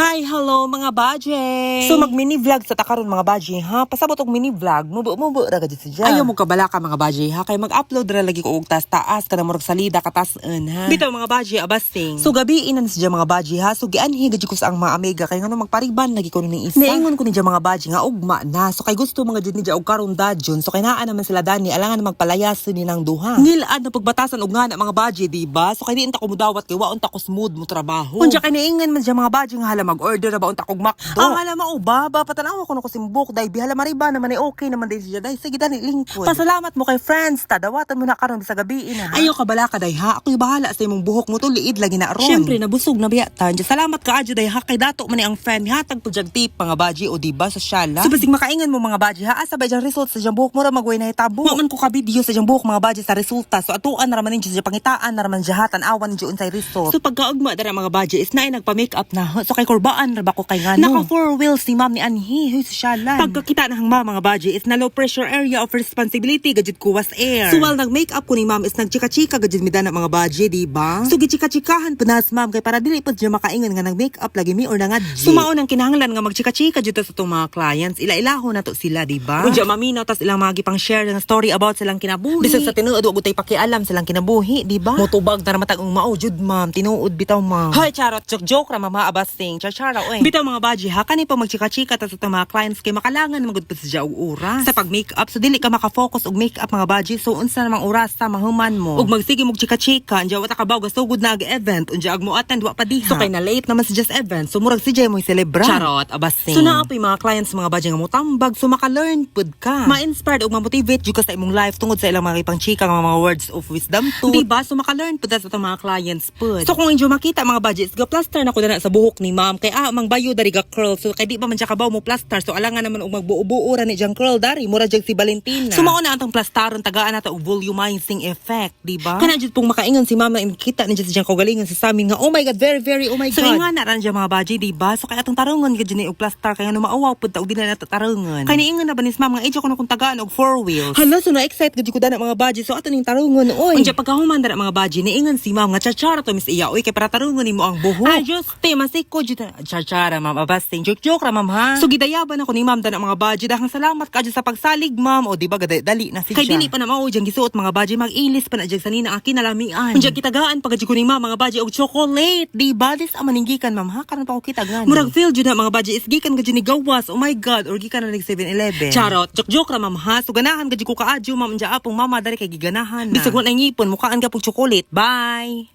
Hi, hello mga baje. So mag-mini vlog sa takaron mga baje ha. Pasabot og mini vlog, mubo ra gid si Jan. Ayaw mo kabala ka mga baje ha, kay mag-upload ra lagi ko og taas ka na murag salida katas-en ha. Bitaw mga baje abasting. So gabi inan si Jan mga baje ha. So gianhi gid ko sa ang mga amiga kay ngano magpariban lagi ko ning isa. Niingon ko ni Jan mga baje nga ugma na. So kay gusto mga jud ni Jan og karon dadyon. So kay naa naman sila dani alangan magpalayas ni nang duha. Ngilad na pagbatasan og nga na mga baje di ba? So kay di ta ko mudawat kay waon ta ko smooth mo trabaho. Unya kay niingon man Jan mga baje nga mag-order na ba unta kog McDo. Ang hala maubaba patanaw ko no ko simbok dai bihala mariba naman ay okay naman dai siya dai sige dani lingkod. Pasalamat mo kay friends tadawatan mo na karon sa gabi ina. Ayo ka bala ka dai ha ako'y bahala sa imong buhok mo to liid lagi na ron. Syempre nabusog na biya tan. Salamat ka adyo dai ha kay dato man ni ang friend hatag pud jag tip mga baji o diba sa syala. So basig makaingan mo mga baji ha asa ba jang result sa jang buhok mo ra magway na hitabo. Wa man ko ka video sa jang buhok mga baji sa resulta so atuan na raman ninyo sa pangitaan na raman jahatan awan ninyo unsay result. So pagkaugma dara mga baji is na nagpa-makeup na so kay kurbaan ra ba ko kay ngano. Naka 4 wheels si ma'am ni Anhi huy sa syalan. Pagkakita na hang mga baji is na low pressure area of responsibility gadjud ko was air. So while nag-makeup ko ni ma'am is nagchika-chika gadjud mi dana mga baji di ba? So gichika-chikahan punas ma'am kay para dili pud siya makaingon nga nag-makeup lagi mi or nangadji. So mao nang kinahanglan nga magchika-chika jud sa tong mga clients ila-ilaho na to sila di ba? Unya maminaw tas ilang mga gipang share nga story about silang kinabuhi. Bisag sa tinuod wa gutay pakialam silang kinabuhi di ba? Motubag na matag ang mao jud ma'am tinuod bitaw ma'am. Hoy charot joke ra mama abasting chara oy. Bitaw mga baji ha kani pa magchika-chika ta sa mga clients kay makalangan magud pa siya og oras sa pag-makeup so dili ka maka-focus og makeup mga baji so unsa namang oras sa mahuman mo ug magsige mo chika-chika anja wata ka baw gasugod na ag event unja ag mo attend wa pa diha so kay na late naman sa just event so murag si Jay mo celebra charot abasing so naa pa mga clients mga baji nga mo tambag so maka-learn pud ka ma-inspired ug ma-motivate jud ka sa imong life tungod sa ilang mga ipang chika nga mga words of wisdom too diba so maka-learn pud sa itong mga clients pud so kung inyo makita mga baji is ga plaster na ko dana sa buhok ni ma'am kay mang bayo dari ga curl so kay di pa man siya kabaw mo plaster so alangan naman og magbuo-buo ra ni jang curl dari mura jag si Valentina so mao na antong plastaron tagaan nato og volumizing effect di ba kana jud pong makaingon si mama kita ni jang kaugalingon sa samin nga oh my god very oh my god so ingon na ran jang mga baji di ba so kay atong tarungon gid ni og plaster kay ano maawaw pud ta og di na nato tarungon kay niingon na ba ni mama nga edyo ko na kung tagaan og 4 wheels hala so na excite gid ko dana mga baji so ato ning tarungon oy unya pagkahuman dana mga baji niingon si mama nga chachara to miss iya oy kay para tarungon nimo ang buhok ayos te masiko jud chachara mama abasting joke ra ma'am ha so gidayaban ako ni ma'am dana mga baji dahang salamat ka sa pagsalig ma'am o di ba dali na si kay dili pa na mao jang gisuot mga baji mag-ilis pa na jag sanina akin nalamian unja kitagaan pagad ko ni ma'am mga baji og chocolate di ba this amaninggikan ma'am ha karon pa ko kitagan murag feel jud na mga baji is gikan gid ni gawas oh my god or gikan na nig 7-Eleven charot joke ra ma'am ha so ganahan gid ko kaadyo ma'am unja apong mama dali kay giganahan bisag wa na ngipon mukaan ka pug chocolate bye.